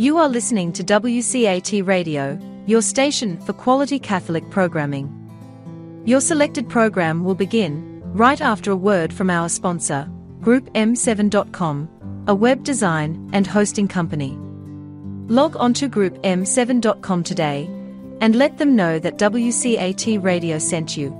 You are listening to WCAT Radio, your station for quality Catholic programming. Your selected program will begin right after a word from our sponsor, GroupM7.com, a web design and hosting company. Log on to GroupM7.com today and let them know that WCAT Radio sent you.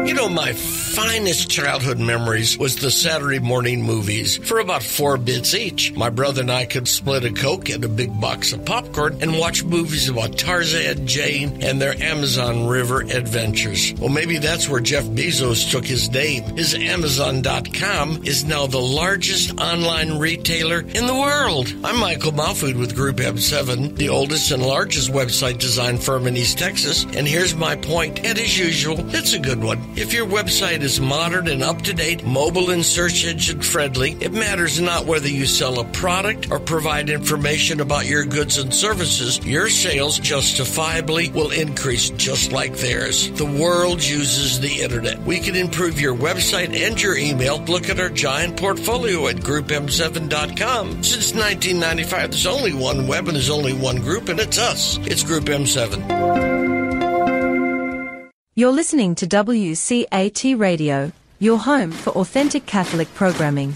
You know, my finest childhood memories was the Saturday morning movies. For about 4 bits each, my brother and I could split a Coke and a big box of popcorn and watch movies about Tarzan, Jane, and their Amazon River adventures. Well, maybe that's where Jeff Bezos took his name. His Amazon.com is now the largest online retailer in the world. I'm Michael Mahfood with Group M7, the oldest and largest website design firm in East Texas. And here's my point, and as usual, it's a good one. If your website is modern and up-to-date, mobile and search engine friendly, it matters not whether you sell a product or provide information about your goods and services, your sales justifiably will increase just like theirs. The world uses the internet. We can improve your website and your email. Look at our giant portfolio at GroupM7.com. Since 1995, there's only one web and there's only one group, and it's us. It's Group M7. You're listening to WCAT Radio, your home for authentic Catholic programming.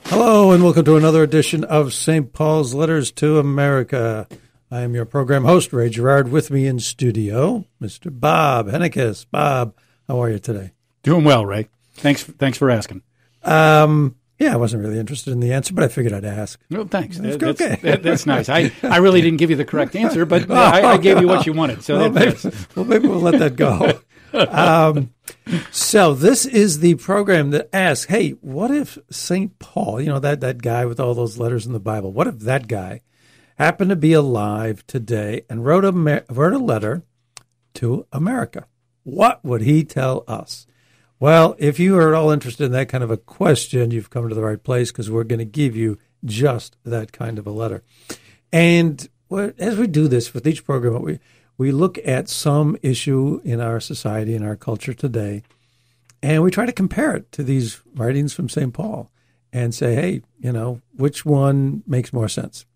Hello, and welcome to another edition of St. Paul's Letters to America. I am your program host, Ray Gerard. With me in studio, Mr. Bob Hennekeys. Bob, how are you today? Doing well, Ray. Thanks for asking. Yeah, I wasn't really interested in the answer, but I figured I'd ask. No, thanks. Okay. That's nice. I really didn't give you the correct answer, but I gave you what you wanted. So maybe we'll let that go. So this is the program that asks, hey, what if St. Paul, you know, that guy with all those letters in the Bible, what if that guy happened to be alive today and wrote a letter to America? What would he tell us? Well, if you are at all interested in that kind of a question, you've come to the right place, because we're going to give you just that kind of a letter. And as we do this with each program, we look at some issue in our society, in our culture today, and we try to compare it to these writings from St. Paul and say, hey, you know, which one makes more sense?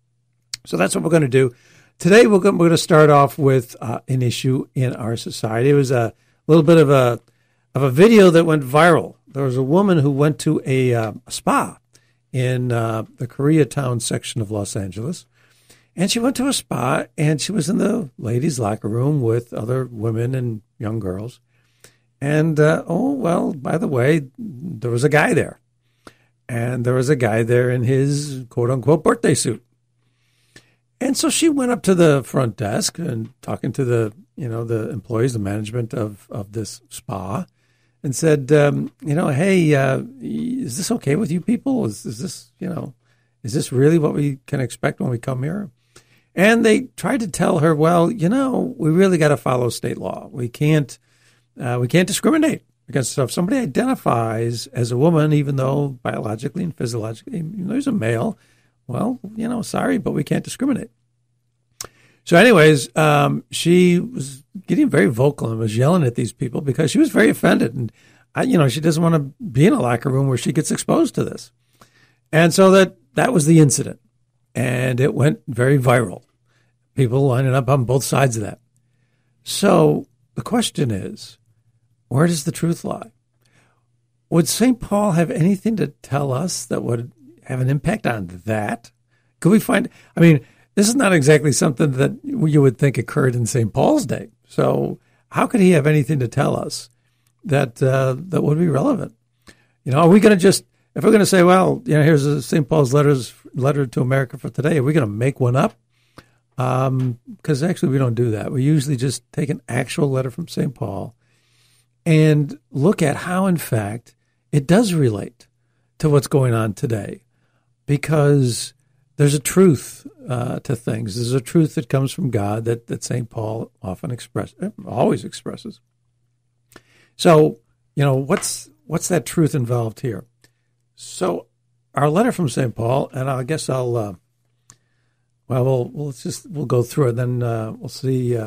So that's what we're going to do. Today, we're going to start off with an issue in our society. It was a little bit of a video that went viral. There was a woman who went to a spa in the Koreatown section of Los Angeles. And she went to a spa, and she was in the ladies' locker room with other women and young girls. And, by the way, there was a guy there. And there was a guy there in his quote-unquote birthday suit. And so she went up to the front desk and talking to the employees, the management of this spa, and said, hey, is this okay with you people? Is this really what we can expect when we come here? And they tried to tell her, well, we really got to follow state law. We can't discriminate, because if somebody identifies as a woman, even though biologically and physiologically there's a male, well, sorry, but we can't discriminate. So anyways, she was getting very vocal and was yelling at these people because she was very offended. And, she doesn't want to be in a locker room where she gets exposed to this. And so that was the incident. And it went very viral. People lining up on both sides of that. So the question is, where does the truth lie? Would St. Paul have anything to tell us that would have an impact on that? Could we find, this is not exactly something that you would think occurred in St. Paul's day. So how could he have anything to tell us that would be relevant? Are we going to if we're going to say, well, here's a St. Paul's letter to America for today, are we going to make one up? Because actually we don't do that. We usually just take an actual letter from St. Paul and look at how, in fact, it does relate to what's going on today. Because there's a truth to things. There's a truth that comes from God that St. Paul always expresses. So, what's that truth involved here? So, our letter from St. Paul, and I guess we'll go through it. Then we'll see.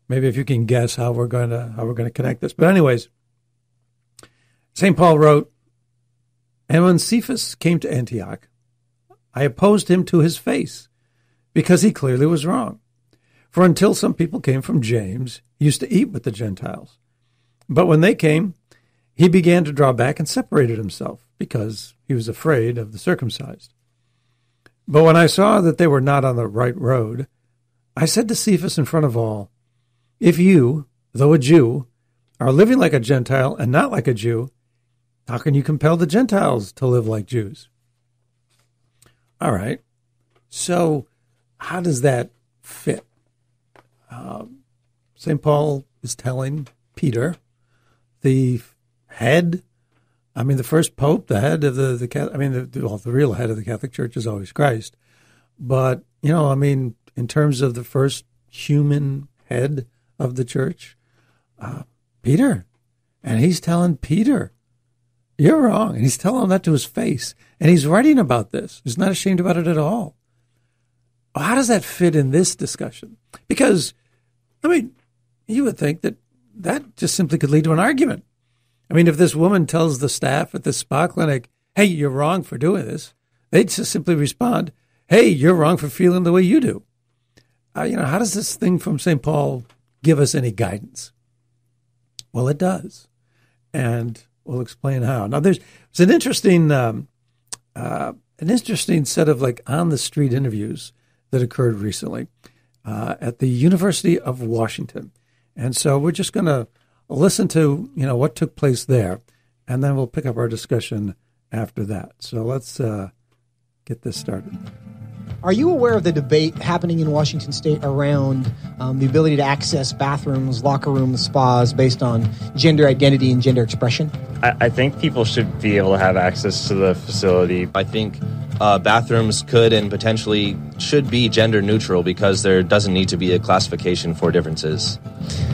Maybe if you can guess how we're going to connect this. But anyways, St. Paul wrote, And when Cephas came to Antioch, I opposed him to his face, because he clearly was wrong. For until some people came from James, he used to eat with the Gentiles. But when they came, he began to draw back and separated himself, because he was afraid of the circumcised. But when I saw that they were not on the right road, I said to Cephas in front of all, if you, though a Jew, are living like a Gentile and not like a Jew, how can you compel the Gentiles to live like Jews? All right. So how does that fit? St. Paul is telling Peter, the head, the first pope, the head of the real head of the Catholic Church is always Christ. But, in terms of the first human head of the church, Peter. And he's telling Peter, you're wrong. And he's telling him that to his face. And he's writing about this. He's not ashamed about it at all. How does that fit in this discussion? Because, you would think that just simply could lead to an argument. If this woman tells the staff at the spa clinic, hey, you're wrong for doing this, they'd just simply respond, hey, you're wrong for feeling the way you do. How does this thing from St. Paul give us any guidance? Well, it does. And we'll explain how. Now, there's an interesting set of on-the-street interviews that occurred recently at the University of Washington. And so we're just going to listen to, what took place there, and then we'll pick up our discussion after that. So let's get this started. Are you aware of the debate happening in Washington State around the ability to access bathrooms, locker rooms, spas based on gender identity and gender expression? I think people should be able to have access to the facility. I think bathrooms could and potentially should be gender neutral because there doesn't need to be a classification for differences.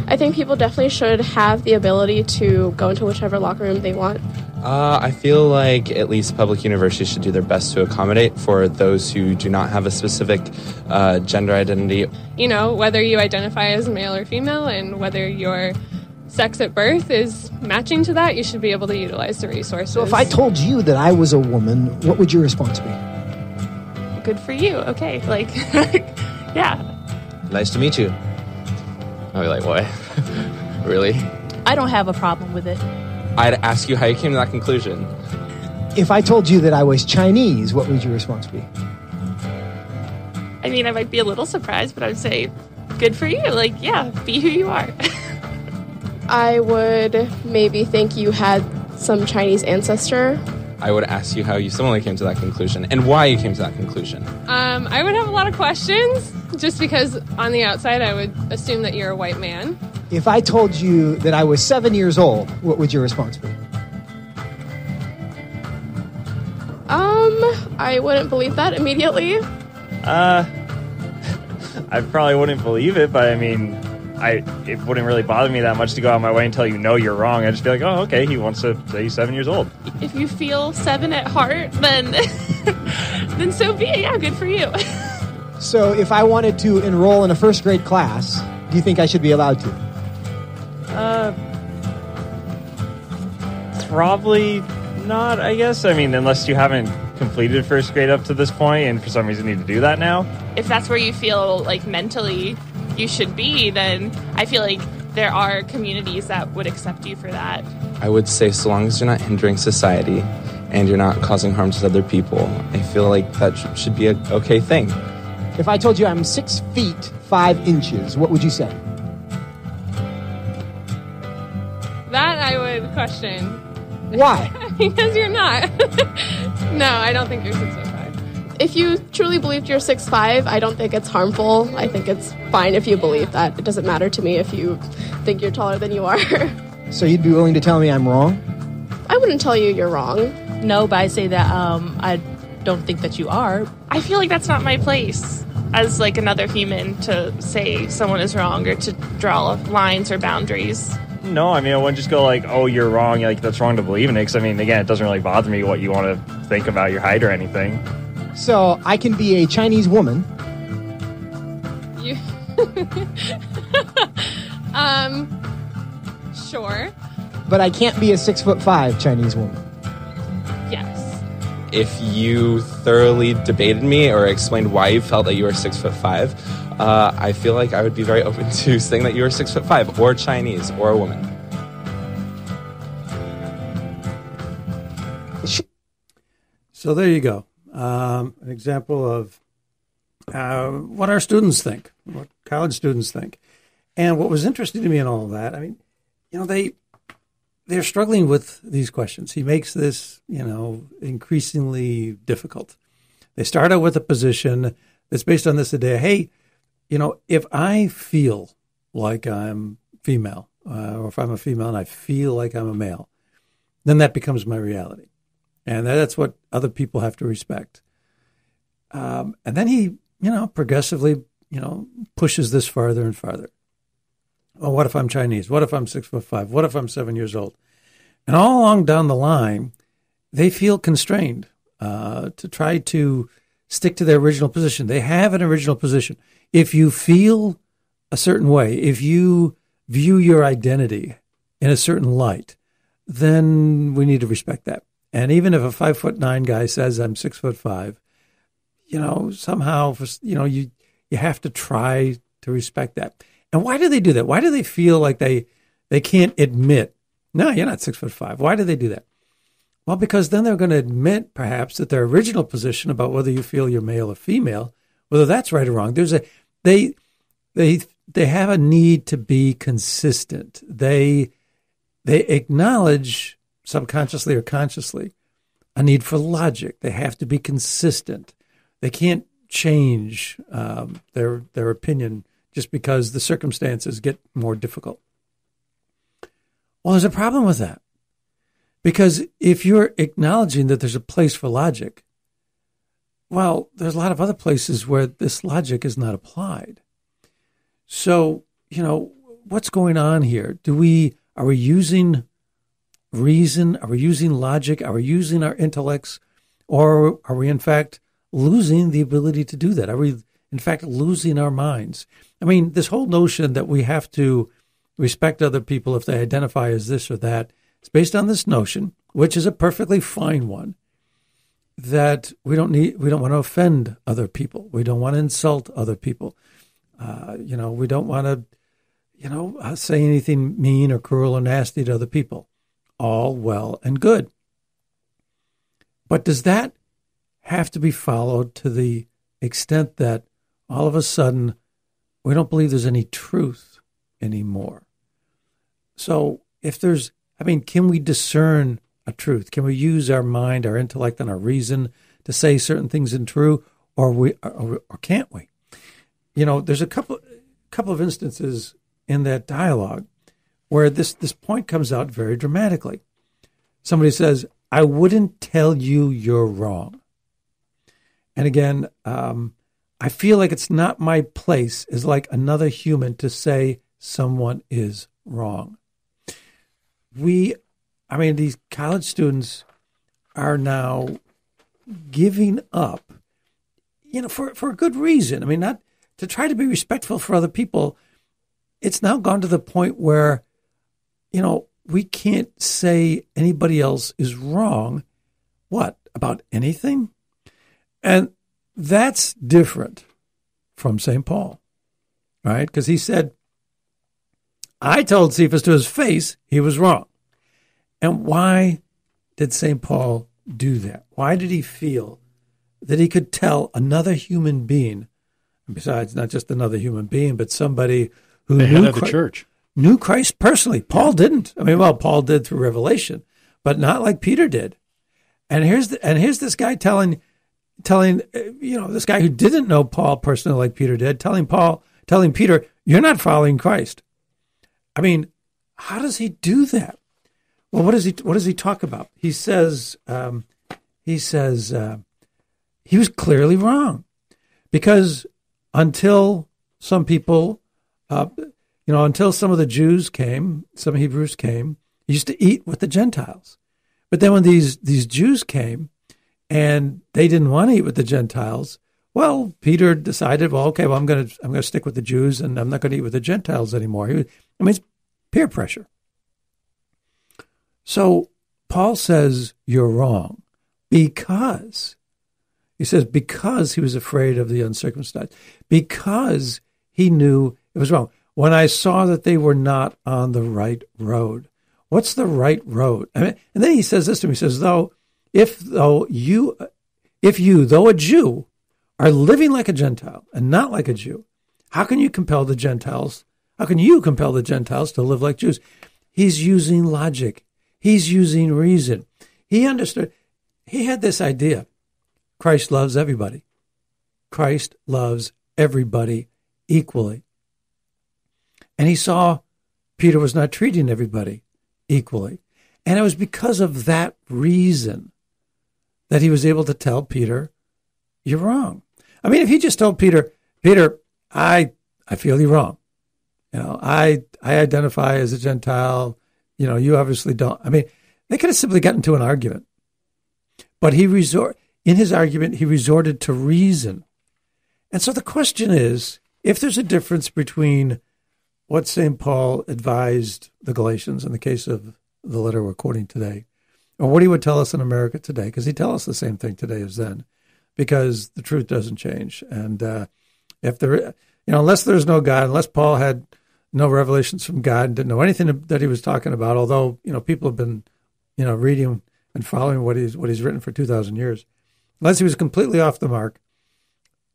I think people definitely should have the ability to go into whichever locker room they want. I feel like at least public universities should do their best to accommodate for those who do not have a specific gender identity. Whether you identify as male or female and whether your sex at birth is matching to that, you should be able to utilize the resources. So if I told you that I was a woman, what would your response be? Good for you. Okay. Yeah. Nice to meet you. I'd be like, what? Really? I don't have a problem with it. I'd ask you how you came to that conclusion. If I told you that I was Chinese, what would your response be? I might be a little surprised, but I would say, good for you. Yeah, be who you are. I would maybe think you had some Chinese ancestor. I would ask you how you similarly came to that conclusion and why you came to that conclusion. I would have a lot of questions, just because on the outside I would assume that you're a white man. If I told you that I was 7 years old, what would your response be? I wouldn't believe that immediately. I probably wouldn't believe it, but it wouldn't really bother me that much to go out of my way and tell you, no, you're wrong. I'd just be like, oh, okay, he wants to say he's 7 years old. If you feel 7 at heart, then then so be it. Yeah, good for you. So if I wanted to enroll in a first grade class, do you think I should be allowed to? Probably not, I guess. Unless you haven't completed first grade up to this point and for some reason need to do that now. If that's where you feel mentally you should be, then I feel like there are communities that would accept you for that. I would say so long as you're not hindering society and you're not causing harm to other people, I feel like that should be an okay thing. If I told you I'm 6 feet 5 inches, what would you say? That I would question. Why? Because you're not. No, I don't think you're 6'5". If you truly believed you're 6'5", I don't think it's harmful. I think it's fine if you believe that. It doesn't matter to me if you think you're taller than you are. So you'd be willing to tell me I'm wrong? I wouldn't tell you you're wrong. No, but I say that I don't think that you are. I feel like that's not my place as another human to say someone is wrong or to draw lines or boundaries. No, I wouldn't just go oh, you're wrong, that's wrong to believe in it. Because, again, it doesn't really bother me what you want to think about your height or anything. So I can be a Chinese woman. You... Sure. But I can't be a 6'5" Chinese woman. Yes. if you thoroughly debated me or explained why you felt that you were 6'5", I feel like I would be very open to saying that you were 6'5", or Chinese, or a woman. So there you go. An example of what our students think, what college students think. And what was interesting to me in all of that, I mean, they're struggling with these questions. He makes this, increasingly difficult. They start out with a position that's based on this idea, hey, if I feel like I'm female, or if I'm a female and I feel like I'm a male, then that becomes my reality. And that's what other people have to respect. And then he, progressively, pushes this farther and farther. Oh, what if I'm Chinese? What if I'm 6'5"? What if I'm 7 years old? And all along down the line, they feel constrained to try to stick to their original position. They have an original position. If you feel a certain way, if you view your identity in a certain light, then we need to respect that. And even if a 5'9" guy says I'm 6'5", somehow, you have to try to respect that. And why do they do that? Why do they feel like they can't admit, no, you're not 6'5"? Why do they do that? Well, because then they're going to admit perhaps that their original position about whether you feel you're male or female, whether that's right or wrong, they have a need to be consistent. They acknowledge, subconsciously or consciously, a need for logic. They have to be consistent. They can't change their opinion just because the circumstances get more difficult. Well, there's a problem with that. Because if you're acknowledging that there's a place for logic, well, there's a lot of other places where this logic is not applied. So, what's going on here? Are we using reason? Are we using logic? Are we using our intellects? Or are we, in fact, losing the ability to do that? Are we, in fact, losing our minds? I mean, this whole notion that we have to respect other people if they identify as this or that, it's based on this notion, which is a perfectly fine one, that we don't want to offend other people. We don't want to insult other people. We don't want to, say anything mean or cruel or nasty to other people. All well and good. But does that have to be followed to the extent that all of a sudden we don't believe there's any truth anymore? So can we discern a truth? Can we use our mind, our intellect, and our reason to say certain things in true, or can't we? There's a couple of instances in that dialogue where this point comes out very dramatically. Somebody says, I wouldn't tell you you're wrong. And again, I feel like it's not my place as like another human to say someone is wrong. These college students are now giving up, for a good reason. I mean, not to try to be respectful for other people. It's now gone to the point where, we can't say anybody else is wrong. What? About anything? And that's different from St. Paul, right? Because he said, I told Cephas to his face he was wrong. And why did St. Paul do that? Why did he feel that he could tell another human being, and besides not just another human being, but somebody who knew Christ personally? Paul didn't. Paul did through revelation, but not like Peter did. And here's this guy telling this guy who didn't know Paul personally like Peter did, telling Peter, you're not following Christ. How does he do that? Well, what does he talk about? He says he was clearly wrong, because until some people, until some of the Jews came, some Hebrews came, he used to eat with the Gentiles. But then when these Jews came and they didn't want to eat with the Gentiles, well, Peter decided, I'm going to stick with the Jews and I'm not going to eat with the Gentiles anymore. It's peer pressure. So Paul says you're wrong. because, he says, because he was afraid of the uncircumcised, because he knew it was wrong. When I saw that they were not on the right road. What's the right road? I mean, and then he says this to me, he says, if you, though a Jew, are living like a Gentile and not like a Jew, how can you compel the Gentiles to live like Jews? He's using logic. He's using reason. He understood. He had this idea. Christ loves everybody. Christ loves everybody equally. And he saw Peter was not treating everybody equally. And it was because of that reason that he was able to tell Peter, you're wrong. I mean, if he just told Peter, I feel you're wrong. I identify as a Gentile. You obviously don't. I mean, they could have simply gotten into an argument. But in his argument, he resorted to reason. And so the question is, if there's a difference between what St. Paul advised the Galatians in the case of the letter we're quoting today, or what he would tell us in America today, because he'd tell us the same thing today as then, because the truth doesn't change. And if there, unless there's no God, unless Paul had no revelations from God and didn't know anything that he was talking about, although people have been, reading and following what he's written for 2,000 years, unless he was completely off the mark,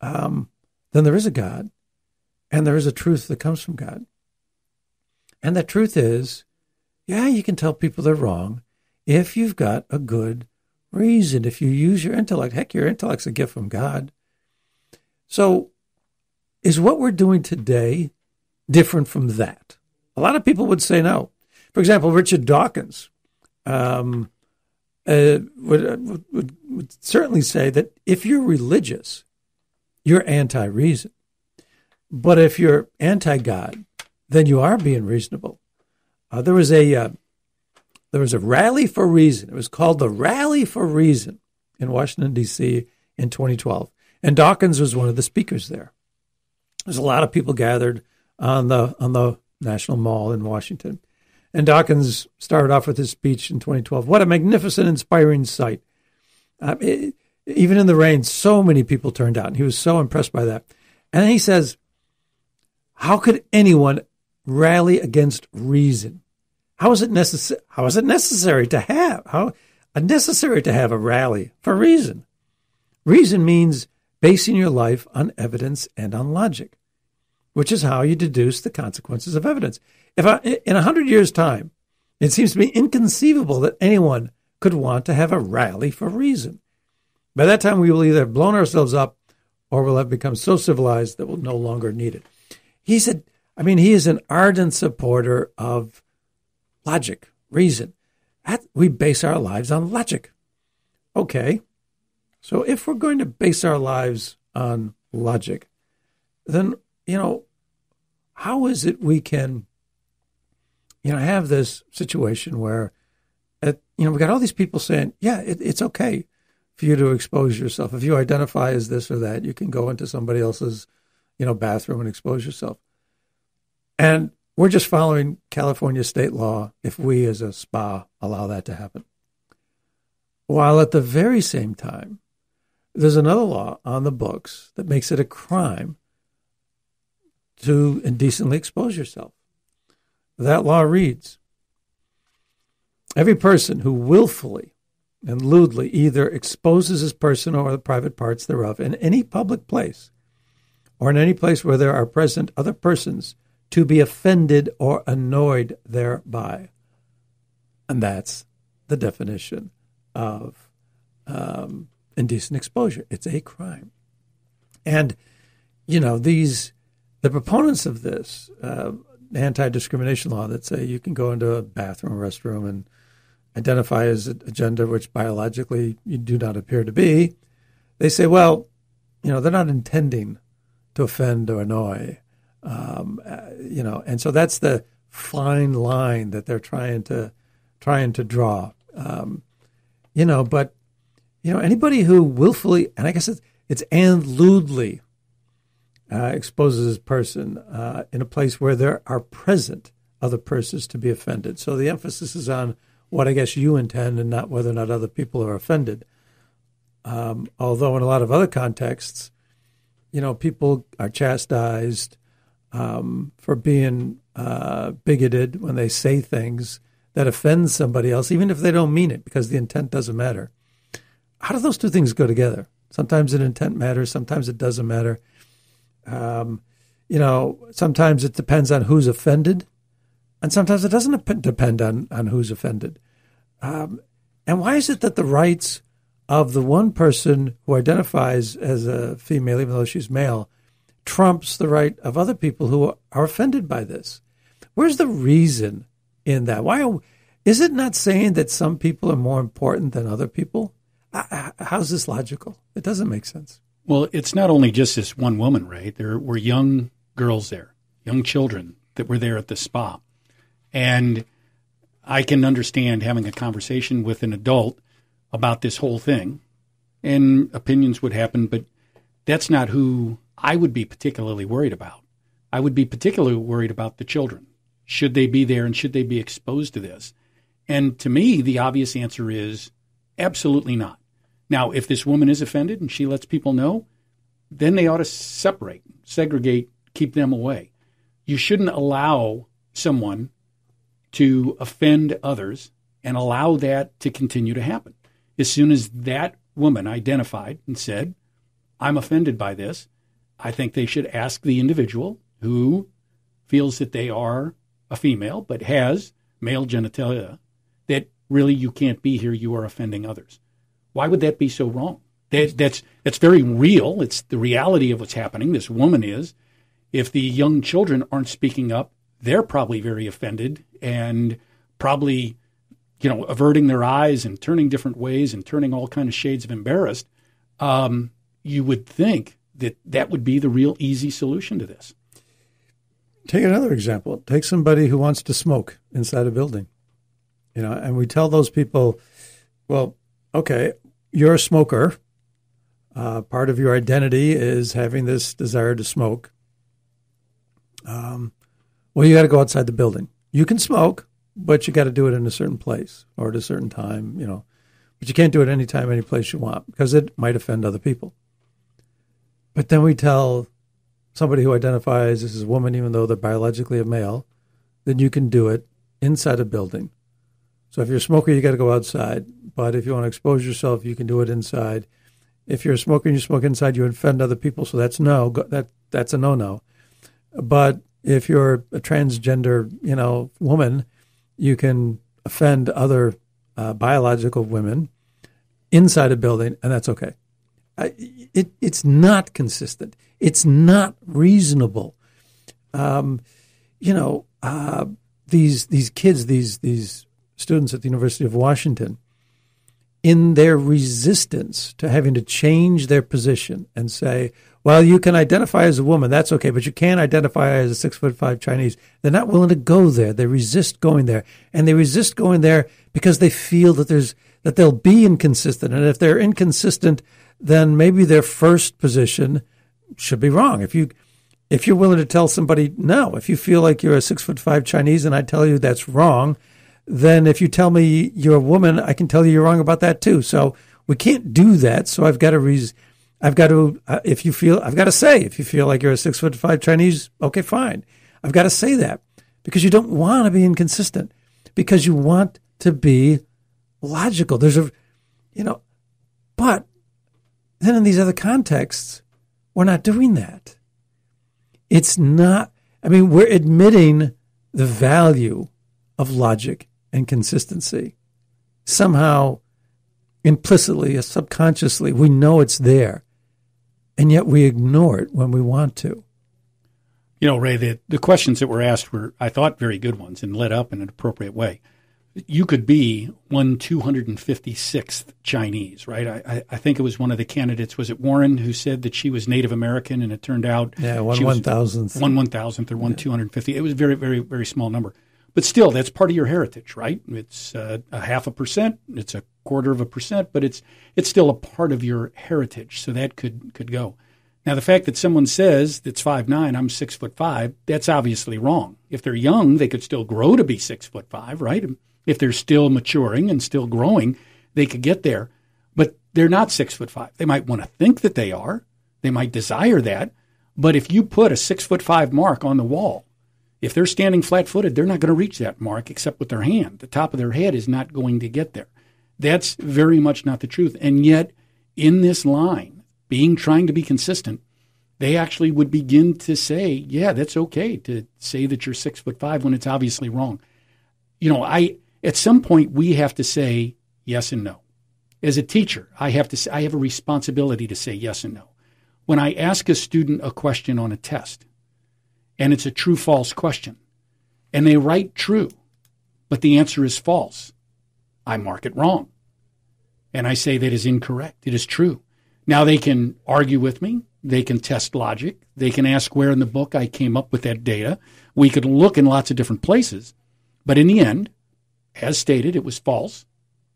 then there is a God, and there is a truth that comes from God. And the truth is, you can tell people they're wrong if you've got a good reason, if you use your intellect. Heck, your intellect's a gift from God. So is what we're doing today different from that? A lot of people would say no. For example, Richard Dawkins would certainly say that if you're religious, you're anti-reason. But if you're anti-God, then you are being reasonable. There was a rally for reason. It was called the Rally for Reason in Washington, D.C. in 2012. And Dawkins was one of the speakers there. There's a lot of people gathered on the National Mall in Washington. And Dawkins started off with his speech in 2012. What a magnificent, inspiring sight. Even in the rain, so many people turned out. And he was so impressed by that. And he says, how could anyone rally against reason? How is it necessary to have a rally for reason? Reason means basing your life on evidence and on logic, which is how you deduce the consequences of evidence. In 100 years' time, it seems to me inconceivable that anyone could want to have a rally for reason. By that time, we will either have blown ourselves up or we'll have become so civilized that we'll no longer need it. He said, he is an ardent supporter of logic, reason. We base our lives on logic. Okay, so if we're going to base our lives on logic, then, how is it we can, have this situation where, we got all these people saying, it's okay for you to expose yourself. If you identify as this or that, you can go into somebody else's, bathroom and expose yourself. And we're just following California state law if we as a spa allow that to happen. While at the very same time, there's another law on the books that makes it a crime to indecently expose yourself. That law reads, every person who willfully and lewdly either exposes his person or the private parts thereof in any public place or in any place where there are present other persons to be offended or annoyed thereby. And that's the definition of indecent exposure. It's a crime. And, the proponents of this anti-discrimination law that say you can go into a bathroom or restroom and identify as a gender which biologically you do not appear to be, they say, well, they're not intending to offend or annoy. And so that's the fine line that they're trying to draw. But anybody who willfully, and I guess it's and lewdly exposes his person in a place where there are present other persons to be offended. So the emphasis is on what I guess you intend and not whether or not other people are offended. Although in a lot of other contexts, people are chastised for being bigoted when they say things that offend somebody else, even if they don't mean it, because the intent doesn't matter. How do those two things go together? Sometimes an intent matters, sometimes it doesn't matter. Sometimes it depends on who's offended, and sometimes it doesn't depend on who's offended. And why is it that the rights of the one person who identifies as a female, even though she's male, trumps the right of other people who are offended by this? Where's the reason in that? Why is it not saying that some people are more important than other people? How's this logical? It doesn't make sense. Well, it's not only just this one woman, right? There were young girls there, young children that were there at the spa. And I can understand having a conversation with an adult about this whole thing, and opinions would happen, but that's not who I would be particularly worried about. I would be particularly worried about the children. Should they be there and should they be exposed to this? And to me, the obvious answer is absolutely not. Now, if this woman is offended and she lets people know, then they ought to separate, segregate, keep them away. You shouldn't allow someone to offend others and allow that to continue to happen. As soon as that woman identified and said, I'm offended by this, I think they should ask the individual who feels that they are a female but has male genitalia, that really you can't be here, you are offending others. Why would that be so wrong? That's very real. It's the reality of what's happening. This woman is. If the young children aren't speaking up, they're probably very offended and probably, averting their eyes and turning different ways and turning all kinds of shades of embarrassed. You would think that would be the real easy solution to this. Take another example. Take somebody who wants to smoke inside a building, and we tell those people, well, okay, you're a smoker. Part of your identity is having this desire to smoke. Well, you got to go outside the building. You can smoke, but you got to do it in a certain place or at a certain time, But you can't do it anytime, any place you want because it might offend other people. But then we tell somebody who identifies as a woman, even though they're biologically a male, then you can do it inside a building. So if you're a smoker, you got to go outside. But if you want to expose yourself, you can do it inside. If you're a smoker and you smoke inside, you offend other people. So that's a no-no. But if you're a transgender, woman, you can offend other biological women inside a building, and that's okay. It's not consistent. It's not reasonable. These kids, these students at the University of Washington, in their resistance to having to change their position and say, well, you can identify as a woman, that's okay, but you can't identify as a 6'5" Chinese. They're not willing to go there. They resist going there. And they resist going there because they feel that they'll be inconsistent. And if they're inconsistent, then maybe their first position should be wrong. If you're willing to tell somebody no, if you feel like you're a 6'5" Chinese and I tell you that's wrong, then if you tell me you're a woman, I can tell you you're wrong about that too. So we can't do that. So I've got to if you feel like you're a 6'5" Chinese, okay, fine. I've got to say that because you don't want to be inconsistent, because you want to be logical. But then in these other contexts, we're not doing that. We're admitting the value of logic and consistency. Somehow, implicitly, subconsciously, we know it's there. And yet we ignore it when we want to. Ray, the questions that were asked were, I thought, very good ones and led up in an appropriate way. You could be 256th Chinese, right? I think it was one of the candidates, was it Warren, who said that she was Native American, and it turned out... Yeah, 1/1000th. 1/1000th or 250. It was a very, very, very small number. But still, that's part of your heritage, right? It's a 0.5%, it's 0.25%, but it's still a part of your heritage, so that could go. Now, the fact that someone says that's 5'9", I'm 6'5", that's obviously wrong. If they're young, they could still grow to be 6'5", right? If they're still maturing and still growing, they could get there. But they're not 6'5". They might want to think that they are. They might desire that. But if you put a 6'5" mark on the wall, if they're standing flat-footed, they're not going to reach that mark except with their hand. The top of their head is not going to get there. That's very much not the truth. And yet, in this line, trying to be consistent, they actually would begin to say, yeah, that's okay to say that you're 6'5" when it's obviously wrong. At some point, we have to say yes and no. As a teacher, I have a responsibility to say yes and no. When I ask a student a question on a test, and it's a true-false question, and they write true, but the answer is false, I mark it wrong. And I say that is incorrect. It is true. Now they can argue with me. They can test logic. They can ask where in the book I came up with that data. We could look in lots of different places. But in the end, as stated, it was false.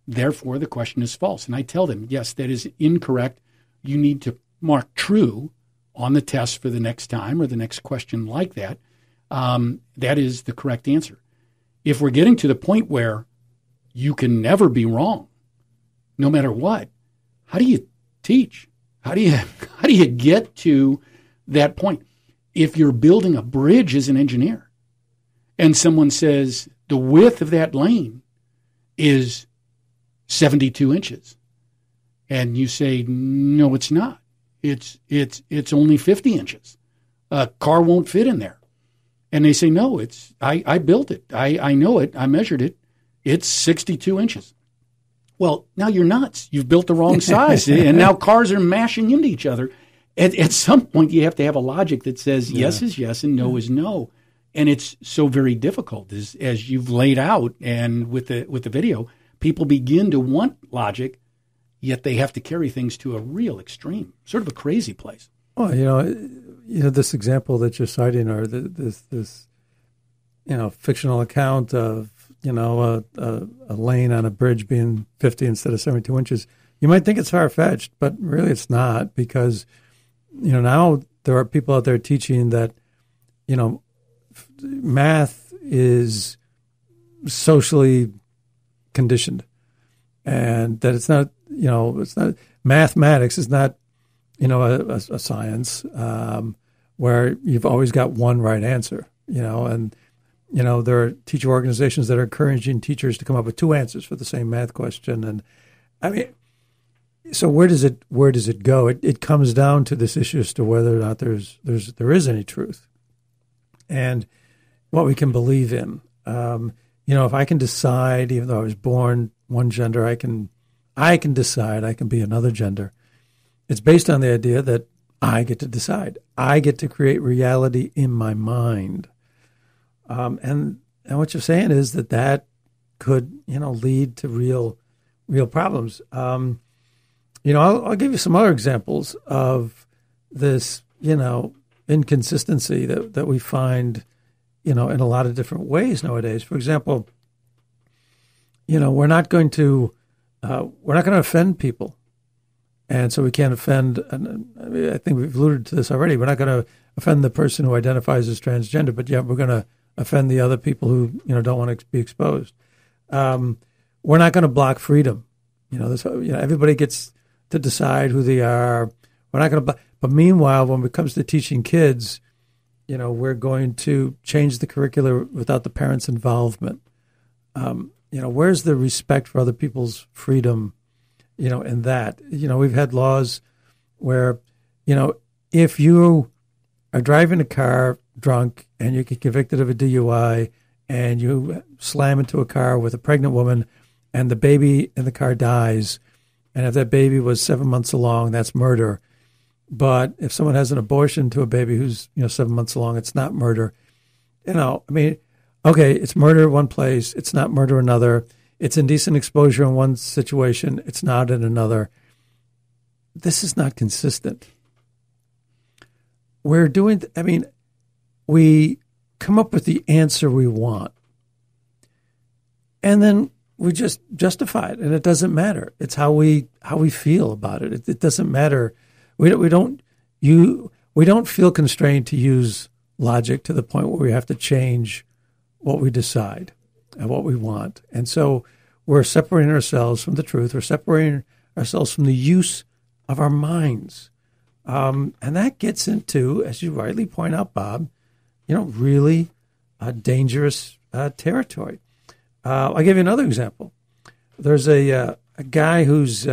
Therefore, the question is false. And I tell them, yes, that is incorrect. You need to mark true on the test for the next time or the next question like that. That is the correct answer. If we're getting to the point where you can never be wrong, no matter what, how do you teach? How do you get to that point? If you're building a bridge as an engineer and someone says the width of that lane is 72 inches and you say, no, it's not. It's only 50 inches. A car won't fit in there. And they say, no, I built it. I know it. I measured it. It's 62 inches. Well, now you're nuts. You've built the wrong size, and now cars are mashing into each other. At some point, you have to have a logic that says yes is yes and no is no. And it's so very difficult, as you've laid out, and with the video, people begin to want logic, yet they have to carry things to a real extreme, sort of a crazy place. Well, this example that you're citing, or this fictional account of a lane on a bridge being 50 instead of 72 inches. You might think it's far-fetched, but really it's not, because, now there are people out there teaching that, math is socially conditioned, and that it's not, mathematics is not, a science where you've always got one right answer, and there are teacher organizations that are encouraging teachers to come up with two answers for the same math question. And I mean, so where does it go? It comes down to this issue as to whether or not there is any truth and what we can believe in. If I can decide, even though I was born one gender, I can decide I can be another gender. It's based on the idea that I get to decide. I get to create reality in my mind. And what you're saying is that could, lead to real problems. I'll give you some other examples of this, inconsistency that we find, in a lot of different ways nowadays. For example, we're not going to offend people. And so we can't offend, and I think we've alluded to this already, we're not going to offend the person who identifies as transgender, but yet we're going to offend the other people who don't want to be exposed. We're not going to block freedom. Everybody gets to decide who they are. We're not going to. But meanwhile, when it comes to teaching kids, we're going to change the curricula without the parents' involvement. Where's the respect for other people's freedom? In that, we've had laws where, if you are driving a car drunk and you get convicted of a DUI and you slam into a car with a pregnant woman and the baby in the car dies, and if that baby was 7 months along, that's murder. But if someone has an abortion to a baby who's 7 months along, it's not murder. It's murder one place, it's not murder another. It's indecent exposure in one situation, it's not in another. This is not consistent. We come up with the answer we want, and then we just justify it, and it doesn't matter. It's how we feel about it. It doesn't matter. We don't feel constrained to use logic to the point where we have to change what we decide and what we want. And so we're separating ourselves from the truth. We're separating ourselves from the use of our minds. And that gets into, as you rightly point out, Bob, really dangerous territory. I'll give you another example. There's a guy who's,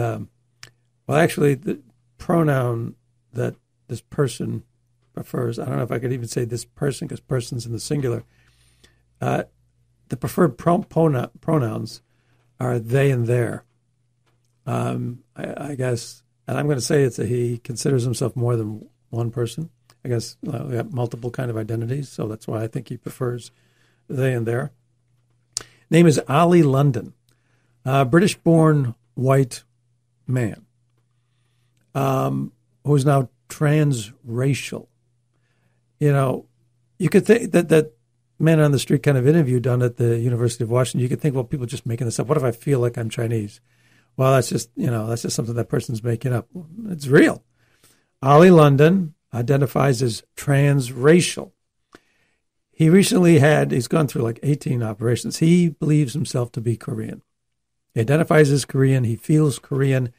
actually, the pronoun that this person prefers, I don't know if I could even say this person because person's in the singular. The preferred pronouns are they and their. I guess, and I'm going to say it's he considers himself more than one person. I guess we have multiple kind of identities, so that's why I think he prefers they and their. Name is Ali London, British-born white man who is now transracial. You could think that man on the street kind of interview done at the University of Washington, you could think, well, people are just making this up. What if I feel like I'm Chinese? Well, that's just something that person's making up. It's real. Ali London identifies as transracial. He's gone through like 18 operations. He believes himself to be Korean. He identifies as Korean. He feels Korean.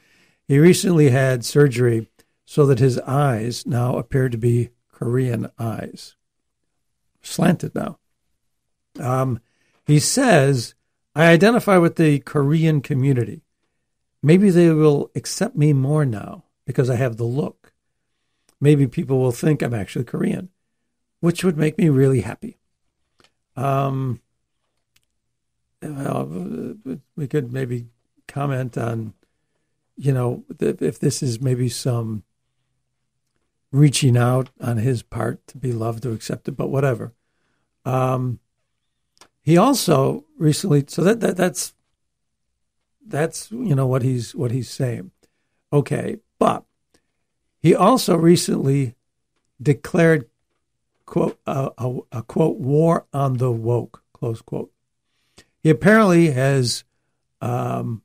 He recently had surgery so that his eyes now appear to be Korean eyes. Slanted now. He says, I identify with the Korean community. Maybe they will accept me more now because I have the look. Maybe people will think I'm actually Korean, which would make me really happy. We could maybe comment on, if this is maybe some reaching out on his part to be loved or accepted, but whatever. He also recently, so that's what he's saying. Okay, but he also recently declared, quote, a quote, war on the woke, close quote. He apparently has in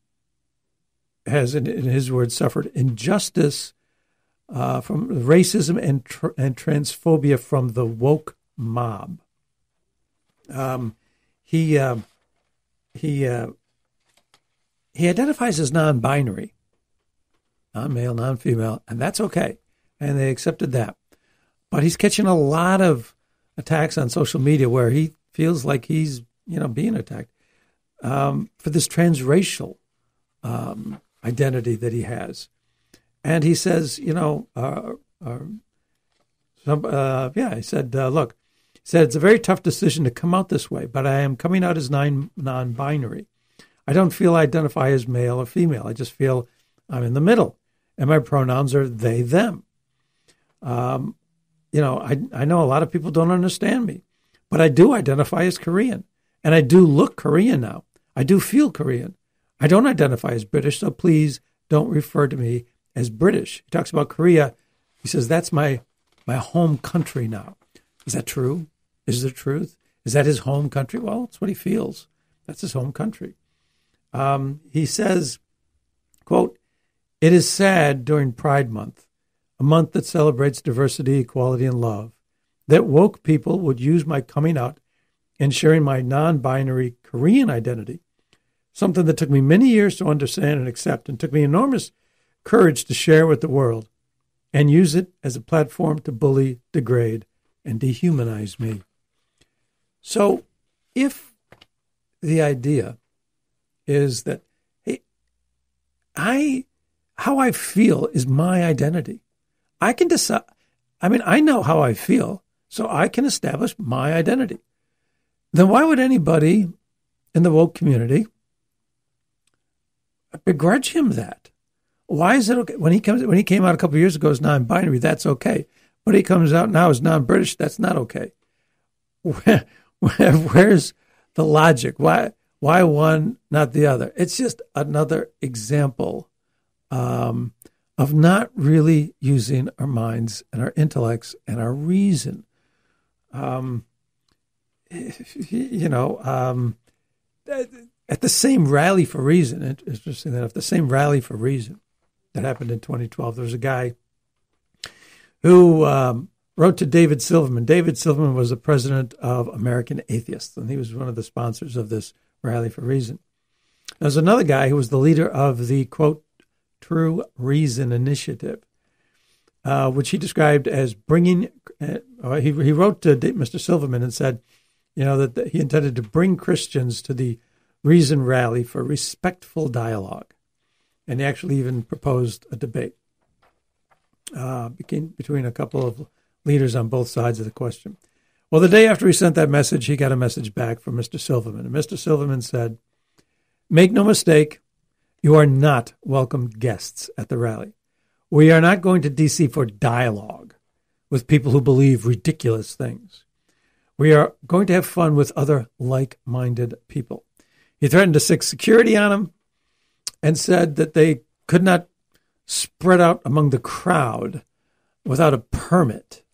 his words, suffered injustice from racism and transphobia from the woke mob. He identifies as non-binary, non-male, non-female, and that's okay. And they accepted that. But he's catching a lot of attacks on social media where he feels like he's, being attacked for this transracial identity that he has. And he says, he said, look, he said, it's a very tough decision to come out this way, but I am coming out as non-binary. I don't feel I identify as male or female. I just feel I'm in the middle, and my pronouns are they, them. I know a lot of people don't understand me, but I do identify as Korean, and I do look Korean now. I do feel Korean. I don't identify as British, so please don't refer to me as British. He talks about Korea. He says, that's my home country now. Is that true? Is the truth? Is that his home country? Well, it's what he feels. That's his home country. He says, quote, it is sad during Pride Month, a month that celebrates diversity, equality, and love, that woke people would use my coming out and sharing my non-binary Korean identity, something that took me many years to understand and accept and took me enormous courage to share with the world and use it as a platform to bully, degrade, and dehumanize me. So if the idea is that, hey, how I feel is my identity. I can decide. I know how I feel, so I can establish my identity. Then why would anybody in the woke community begrudge him that? Why is it okay? When he came out a couple of years ago as non-binary, that's okay. But he comes out now as non-British, that's not okay. Where's the logic? Why one, not the other? It's just another example of not really using our minds and our intellects and our reason. At the same rally for reason, interesting enough, the same rally for reason that happened in 2012, there was a guy who wrote to David Silverman. David Silverman was the president of American Atheists, and he was one of the sponsors of this rally for reason. There's another guy who was the leader of the, quote, True Reason Initiative, which he described as bringing. He wrote to Mr. Silverman and said, that he intended to bring Christians to the Reason Rally for respectful dialogue, and he actually even proposed a debate between a couple of leaders on both sides of the question. Well, the day after he sent that message, he got a message back from Mr. Silverman, and Mr. Silverman said, "Make no mistake, you are not welcomed guests at the rally. We are not going to D.C. for dialogue with people who believe ridiculous things. We are going to have fun with other like-minded people." He threatened to stick security on them and said that they could not spread out among the crowd without a permit.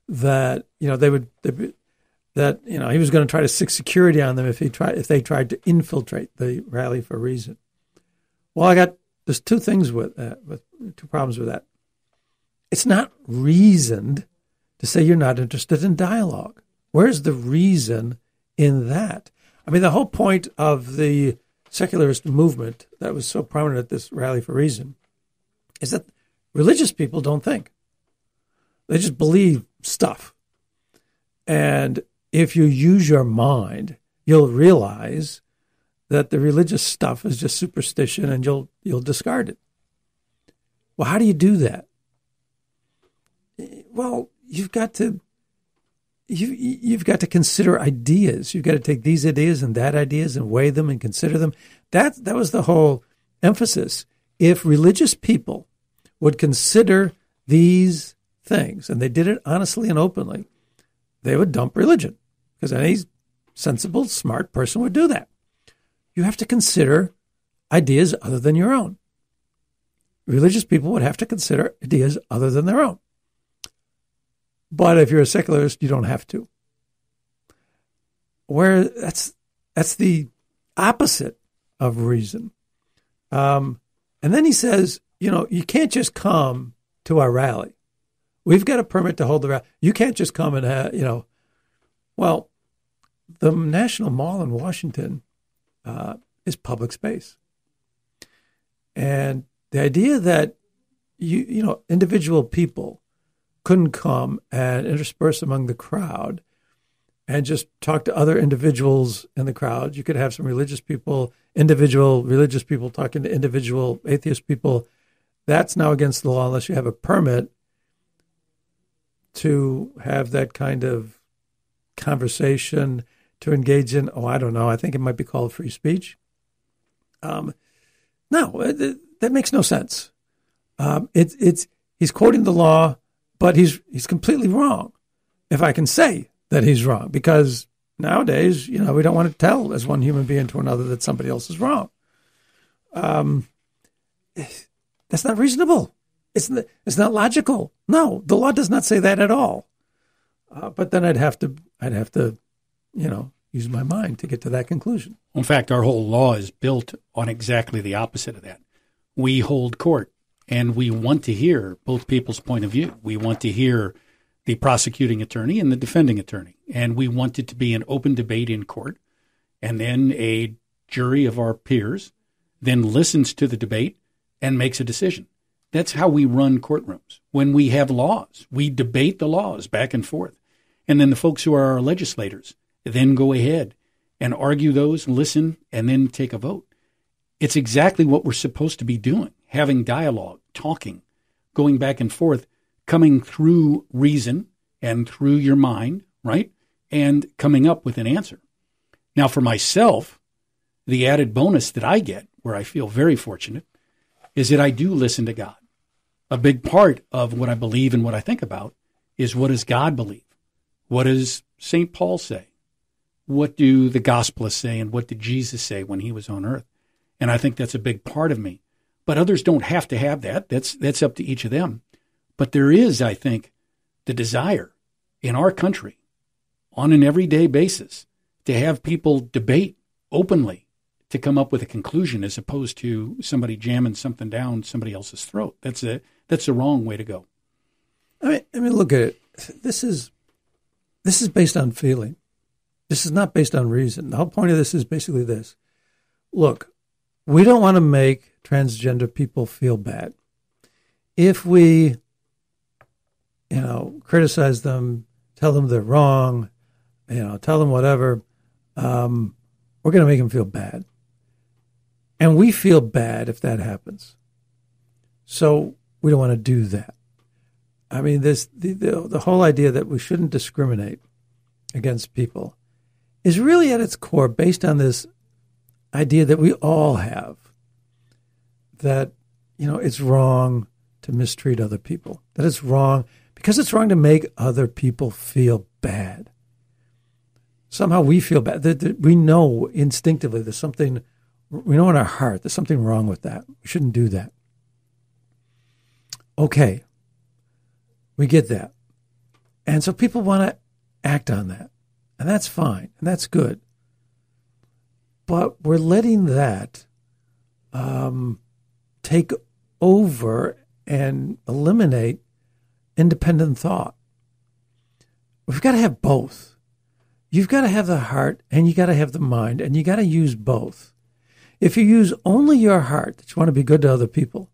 That he was going to try to stick security on them if they tried to infiltrate the Rally for Reason. Well, there's two problems with that. It's not reasoned to say you're not interested in dialogue. Where's the reason in that? I mean, the whole point of the secularist movement that was so prominent at this Rally for Reason is that religious people don't think. They just believe stuff. And if you use your mind, you'll realize that the religious stuff is just superstition and you'll discard it. Well, how do you do that? Well, you've got to consider ideas. You've got to take these ideas and that ideas and weigh them and consider them. That was the whole emphasis. If religious people would consider these things, and they did it honestly and openly, they would dump religion, because any sensible, smart person would do that. You have to consider ideas other than your own. Religious people would have to consider ideas other than their own. But if you're a secularist, you don't have to. That's the opposite of reason. And then he says, you can't just come to our rally. We've got a permit to hold the rally. You can't just come and, well, the National Mall in Washington is public space. And the idea that, individual people couldn't come and intersperse among the crowd and just talk to other individuals in the crowd. You could have some individual religious people talking to individual atheist people. That's now against the law unless you have a permit to have that kind of conversation, to engage in, I don't know, I think it might be called free speech. No, that makes no sense. He's quoting the law, but he's completely wrong, if I can say that he's wrong, because nowadays, we don't want to tell as one human being to another that somebody else is wrong. That's not reasonable. It's not logical. No, the law does not say that at all. But then I'd have to, use my mind to get to that conclusion. In fact, our whole law is built on exactly the opposite of that. We hold court, and we want to hear both people's point of view. We want to hear the prosecuting attorney and the defending attorney, and we want it to be an open debate in court, and then a jury of our peers then listens to the debate and makes a decision. That's how we run courtrooms. When we have laws, we debate the laws back and forth. And then the folks who are our legislators then go ahead and argue those, listen, and then take a vote. It's exactly what we're supposed to be doing, having dialogue, talking, going back and forth, coming through reason and through your mind, right? And coming up with an answer. Now, for myself, the added bonus that I get, where I feel very fortunate, is that I do listen to God. A big part of what I believe and what I think about is, what does God believe? What does St. Paul say? What do the Gospels say, and what did Jesus say when he was on earth? And I think that's a big part of me. But others don't have to have that. That's up to each of them. But there is, I think, the desire in our country on an everyday basis to have people debate openly to come up with a conclusion, as opposed to somebody jamming something down somebody else's throat. That's the wrong way to go. I mean, look at it. This is based on feeling. This is not based on reason. The whole point of this is basically this. Look, we don't want to make transgender people feel bad. If we, criticize them, tell them they're wrong, tell them whatever, we're going to make them feel bad. And we feel bad if that happens. So we don't want to do that. I mean, the whole idea that we shouldn't discriminate against people is really at its core based on this idea that we all have, that, it's wrong to mistreat other people, that it's wrong because it's wrong to make other people feel bad. Somehow we feel bad. We know instinctively there's something, we know in our heart there's something wrong with that. We shouldn't do that. Okay, we get that. And so people want to act on that. And that's fine, and that's good. But we're letting that take over and eliminate independent thought. We've got to have both. You've got to have the heart, and you got to have the mind, and you got to use both. If you use only your heart, that you want to be good to other people,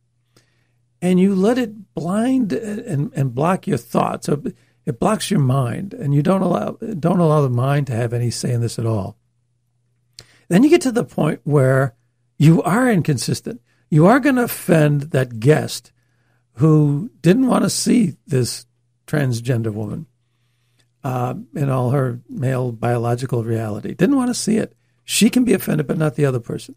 and you let it blind and block your thoughts, so it blocks your mind, and you don't allow the mind to have any say in this at all, then you get to the point where you are inconsistent. You are going to offend that guest who didn't want to see this transgender woman in all her male biological reality. Didn't want to see it. She can be offended, but not the other person.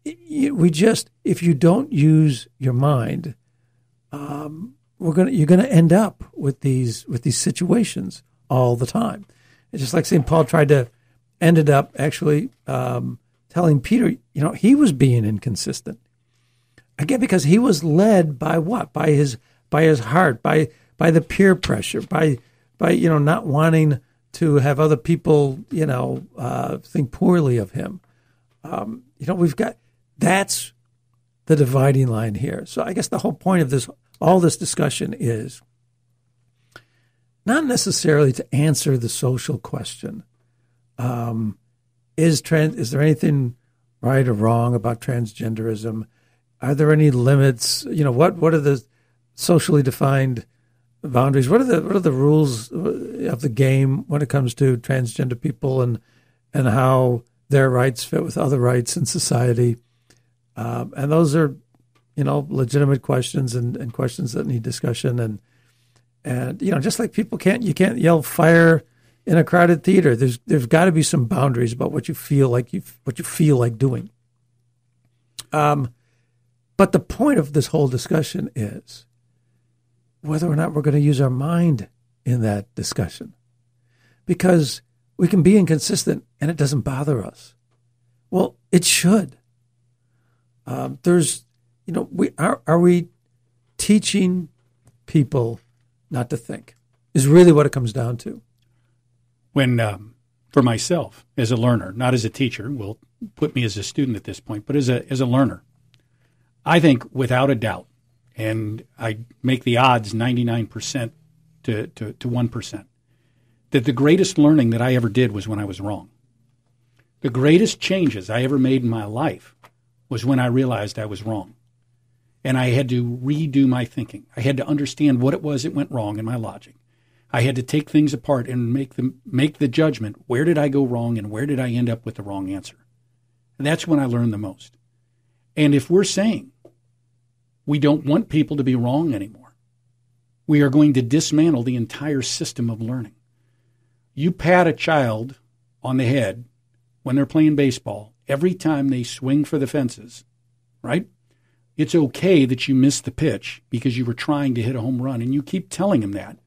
If you don't use your mind, you're going to end up with these situations all the time. It's just like St. Paul ended up actually telling Peter, he was being inconsistent. Again, because he was led by what? By his heart, by the peer pressure, by not wanting to have other people, think poorly of him. That's the dividing line here. So I guess the whole point of all this discussion is not necessarily to answer the social question. Is there anything right or wrong about transgenderism? Are there any limits? What are the socially defined boundaries? What are the rules of the game when it comes to transgender people and how their rights fit with other rights in society? And those are, legitimate questions and questions that need discussion. And just like you can't yell fire in a crowded theater. There's got to be some boundaries about what you feel like doing. But the point of this whole discussion is whether or not we're going to use our mind in that discussion, because we can be inconsistent and it doesn't bother us. Well, it should. Are we teaching people not to think? Is really what it comes down to. When, for myself, as a learner, not as a teacher, will put me as a student at this point, but as a learner, I think without a doubt, and I make the odds 99% to 1%, that the greatest learning that I ever did was when I was wrong. The greatest changes I ever made in my life was when I realized I was wrong. And I had to redo my thinking. I had to understand what it was that went wrong in my logic. I had to take things apart and make the judgment, where did I go wrong and where did I end up with the wrong answer? And that's when I learned the most. And if we're saying we don't want people to be wrong anymore, we are going to dismantle the entire system of learning. You pat a child on the head when they're playing baseball every time they swing for the fences, right? It's okay that you missed the pitch because you were trying to hit a home run, and you keep telling them that.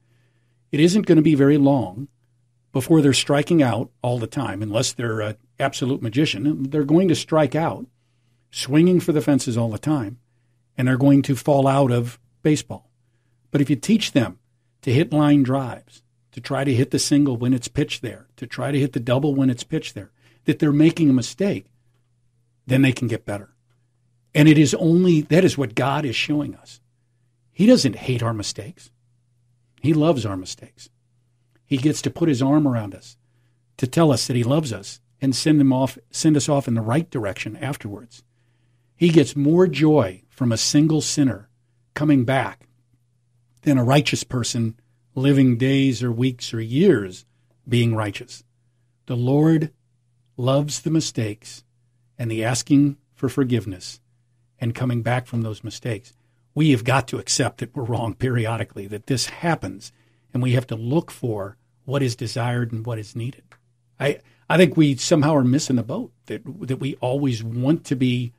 It isn't going to be very long before they're striking out all the time, unless they're an absolute magician. They're going to strike out, swinging for the fences all the time, and they're going to fall out of baseball. But if you teach them to hit line drives, to try to hit the single when it's pitched there, to try to hit the double when it's pitched there, that they're making a mistake, then they can get better. And that is what God is showing us. He doesn't hate our mistakes. He loves our mistakes. He gets to put his arm around us to tell us that he loves us and send us off in the right direction afterwards. He gets more joy from a single sinner coming back than a righteous person living days or weeks or years being righteous. The Lord loves the mistakes and the asking for forgiveness and coming back from those mistakes. We have got to accept that we're wrong periodically, that this happens, and we have to look for what is desired and what is needed. I think we somehow are missing the boat, that we always want to be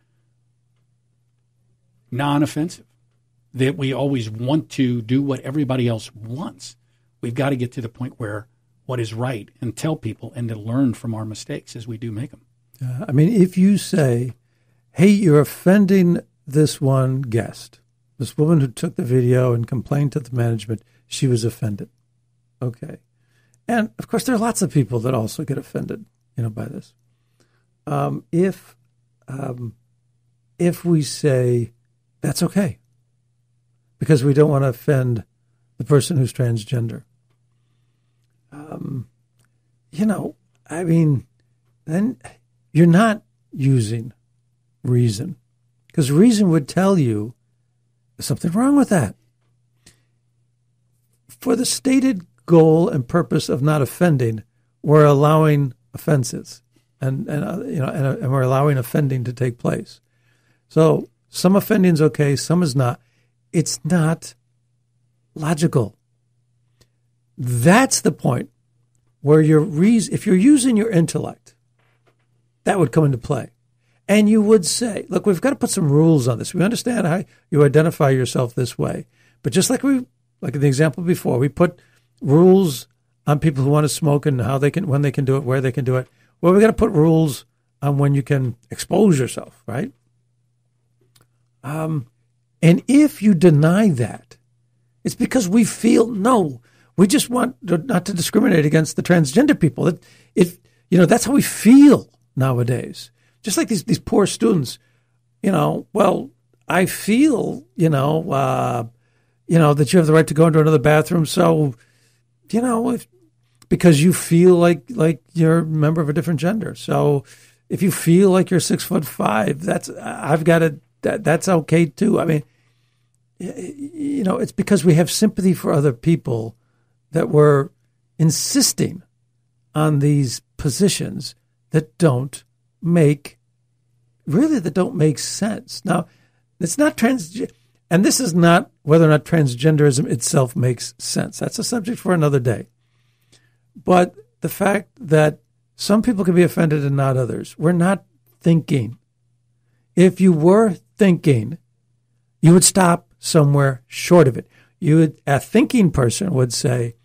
non-offensive, that we always want to do what everybody else wants. We've got to get to the point where what is right and tell people and to learn from our mistakes as we do make them. I mean, if you say, hey, you're offending this one guest, this woman who took the video and complained to the management, she was offended. Okay. And, of course, there are lots of people that also get offended, by this. If we say, that's okay, because we don't want to offend the person who's transgender, then you're not using reason, because reason would tell you there's something wrong with that. For the stated goal and purpose of not offending, we're allowing offenses, and we're allowing offending to take place. So some offending is okay, some is not. It's not logical. That's the point where if you're using your intellect, that would come into play. And you would say, look, we've got to put some rules on this. We understand how you identify yourself this way. But just like in the example before, we put rules on people who want to smoke and when they can do it, where they can do it. Well, we've got to put rules on when you can expose yourself, right? And if you deny that, it's because we just want not to discriminate against the transgender people. That's how we feel nowadays. Just like these poor students, I feel, that you have the right to go into another bathroom. So, because you feel like you're a member of a different gender. So if you feel like you're 6'5", that's okay too. I mean, it's because we have sympathy for other people that we're insisting on these positions that don't make sense. Now, it's not and this is not whether or not transgenderism itself makes sense. That's a subject for another day. But the fact that some people can be offended and not others, we're not thinking. If you were thinking, you would stop somewhere short of it. A thinking person would say,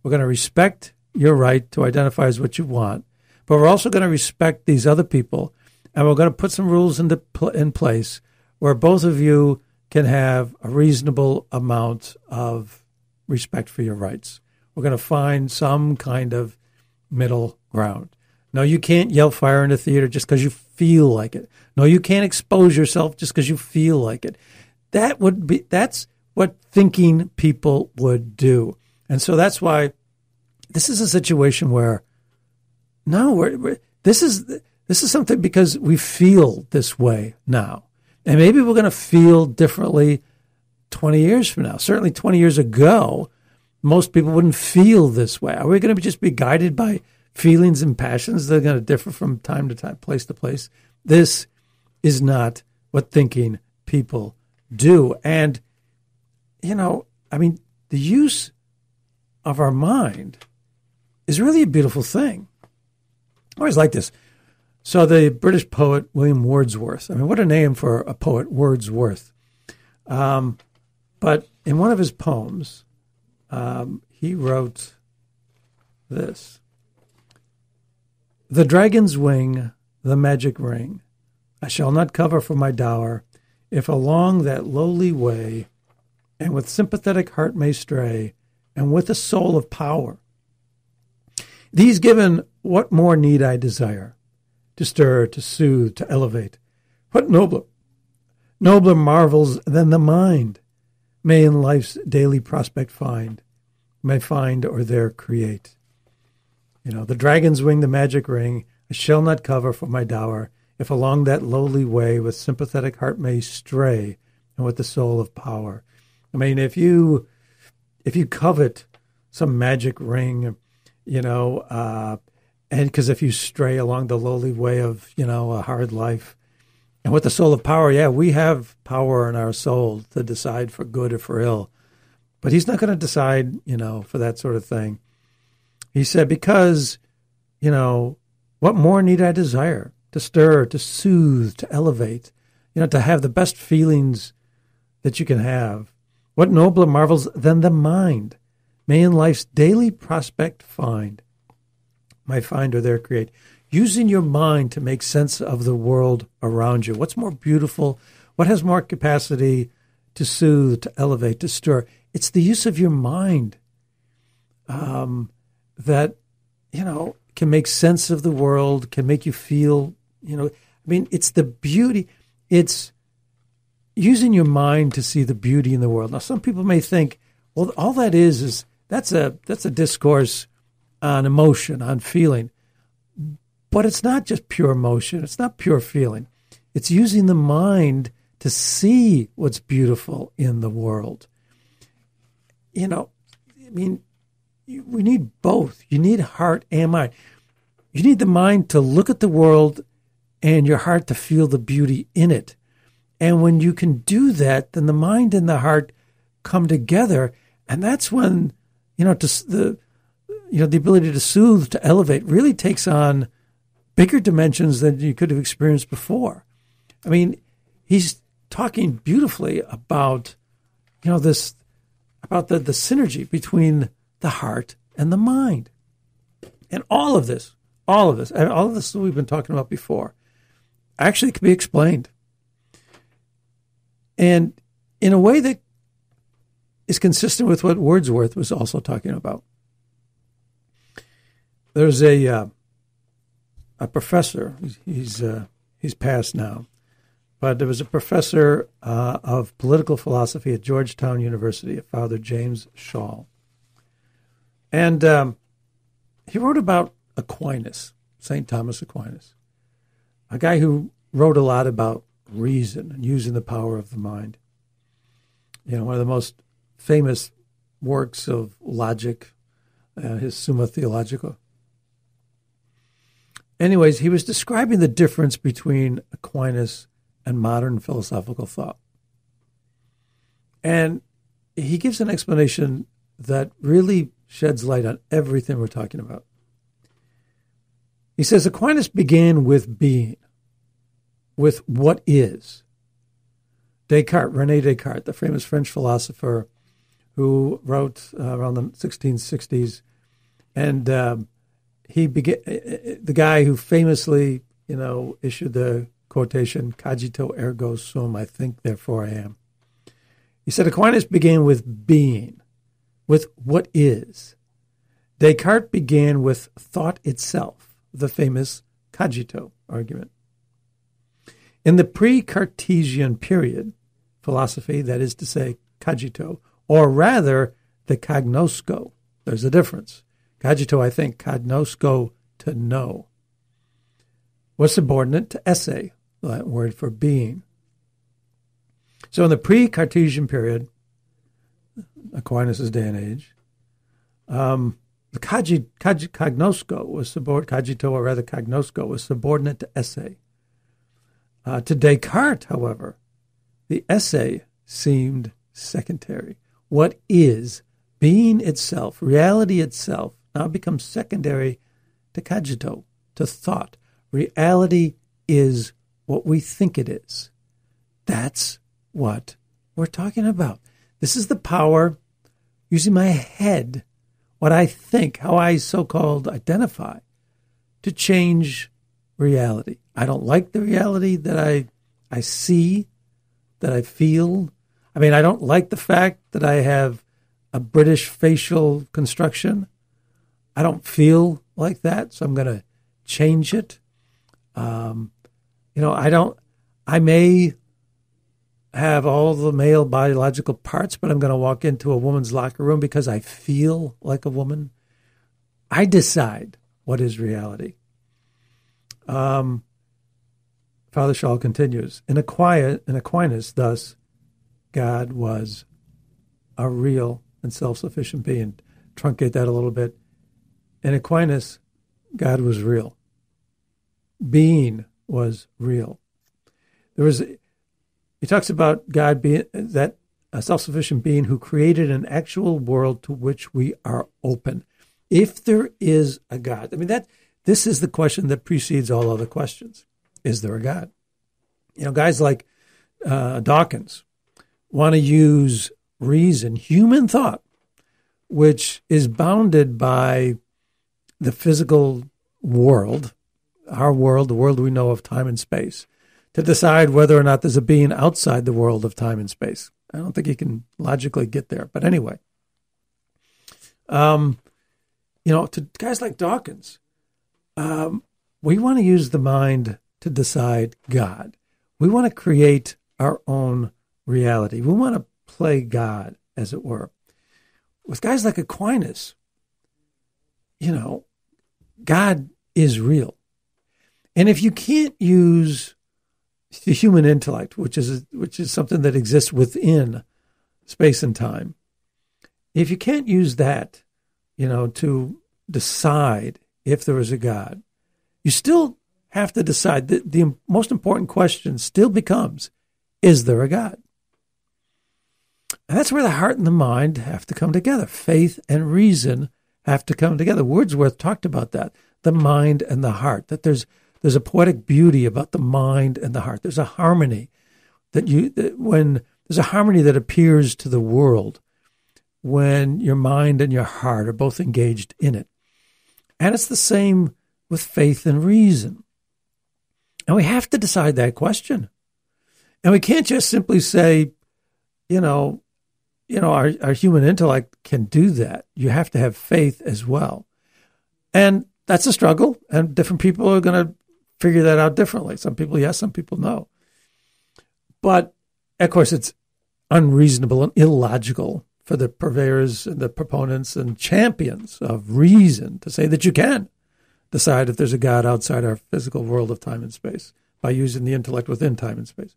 we're going to respect your right to identify as what you want, but we're also going to respect these other people, and we're going to put some rules in place where both of you can have a reasonable amount of respect for your rights. We're going to find some kind of middle ground. No, you can't yell fire in a theater just because you feel like it. No, you can't expose yourself just because you feel like it. That's what thinking people would do. And so that's why this is a situation where this is something because we feel this way now. And maybe we're going to feel differently 20 years from now. Certainly 20 years ago, most people wouldn't feel this way. Are we going to just be guided by feelings and passions that are going to differ from time to time, place to place? This is not what thinking people do. And, the use of our mind is really a beautiful thing. I always like this. So the British poet William Wordsworth, what a name for a poet, Wordsworth. But in one of his poems, he wrote this: "The dragon's wing, the magic ring, I shall not cover for my dower, if along that lowly way, and with sympathetic heart may stray, and with a soul of power. These given, what more need I desire? To stir, to soothe, to elevate. What nobler marvels than the mind may in life's daily prospect may find or there create. The dragon's wing, the magic ring, I shall not cover for my dower, if along that lowly way with sympathetic heart may stray, and with the soul of power. I mean, if you covet some magic ring, and because if you stray along the lowly way of, a hard life, and with the soul of power, yeah, we have power in our soul to decide for good or for ill. But he's not going to decide, for that sort of thing. He said, because, what more need I desire? To stir, to soothe, to elevate, to have the best feelings that you can have. What nobler marvels than the mind may in life's daily prospect find? My find or there create. Using your mind to make sense of the world around you. What's more beautiful? What has more capacity to soothe, to elevate, to stir? It's the use of your mind that, can make sense of the world, can make you feel, it's the beauty. It's using your mind to see the beauty in the world. Now, some people may think, well, all that is that's a discourse on emotion, on feeling. But it's not just pure emotion. It's not pure feeling. It's using the mind to see what's beautiful in the world. We need both. You need heart and mind. You need the mind to look at the world and your heart to feel the beauty in it. And when you can do that, then the mind and the heart come together. And that's when, the ability to soothe, to elevate really takes on bigger dimensions than you could have experienced before. I mean, he's talking beautifully about, about the synergy between the heart and the mind. And all of this that we've been talking about before, actually can be explained. And in a way that is consistent with what Wordsworth was also talking about. There's a professor, he's passed now, but there was a professor of political philosophy at Georgetown University, Father James Shaw. And he wrote about Aquinas, St. Thomas Aquinas, a guy who wrote a lot about reason and using the power of the mind. One of the most famous works of logic, his Summa Theologica. Anyways, he was describing the difference between Aquinas and modern philosophical thought. And he gives an explanation that really sheds light on everything we're talking about. He says Aquinas began with being, with what is. René Descartes, the famous French philosopher who wrote around the 1660s, and he began, the guy who famously, issued the quotation, cogito ergo sum, I think, therefore I am. He said Aquinas began with being, with what is. Descartes began with thought itself, the famous cogito argument. In the pre-Cartesian period, philosophy, that is to say, cogito, or rather the cognosco, there's a difference. Cogito, I think, cognosco, to know, was subordinate to esse, the Latin word for being. So in the pre-Cartesian period, Aquinas' day and age, the cognosco was cogito, or rather cognosco, was subordinate to esse. To Descartes, however, the esse seemed secondary. What is, being itself, reality itself, now becomes secondary to cogito, to thought. Reality is what we think it is. That's what we're talking about. This is the power, using my head, what I think, how I so-called identify, to change reality. I don't like the reality that I see, that I feel. I mean, I don't like the fact that I have a British facial construction. I don't feel like that, so I'm going to change it. I may have all the male biological parts, but I'm going to walk into a woman's locker room because I feel like a woman. I decide what is reality. Father Shaw continues, in Aquinas, thus, God was a real and self-sufficient being. Truncate that a little bit. In Aquinas, God was real. Being was real. He talks about God being that a self-sufficient being who created an actual world to which we are open. If there is a God, I mean, this is the question that precedes all other questions. Is there a God? Guys like Dawkins want to use reason, human thought, which is bounded by the physical world, our world, the world we know of time and space, to decide whether or not there's a being outside the world of time and space. I don't think you can logically get there. But anyway, to guys like Dawkins, we want to use the mind to decide God. We want to create our own reality. We want to play God, as it were. With guys like Aquinas, God is real. And if you can't use the human intellect, which is something that exists within space and time, if you can't use that, to decide if there is a God, you still have to decide that the most important question still becomes, is there a God? And that's where the heart and the mind have to come together. Faith and reason have to come together. Wordsworth talked about that, the mind and the heart, that there's a poetic beauty about the mind and the heart. There's a harmony there's a harmony that appears to the world when your mind and your heart are both engaged in it. And it's the same with faith and reason. And we have to decide that question. And we can't just simply say, our human intellect can do that. You have to have faith as well. And that's a struggle, and different people are going to figure that out differently. Some people yes, some people no. But, of course, it's unreasonable and illogical for the purveyors and the proponents and champions of reason to say that you can decide if there's a God outside our physical world of time and space by using the intellect within time and space.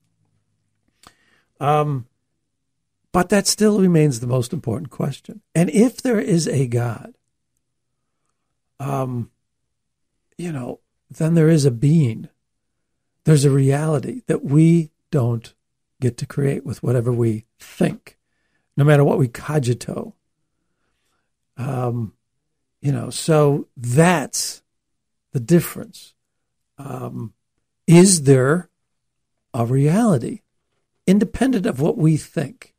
But that still remains the most important question. And if there is a God, then there is a being. There's a reality that we don't get to create with whatever we think, no matter what we cogito. So that's the difference. Is there a reality independent of what we think?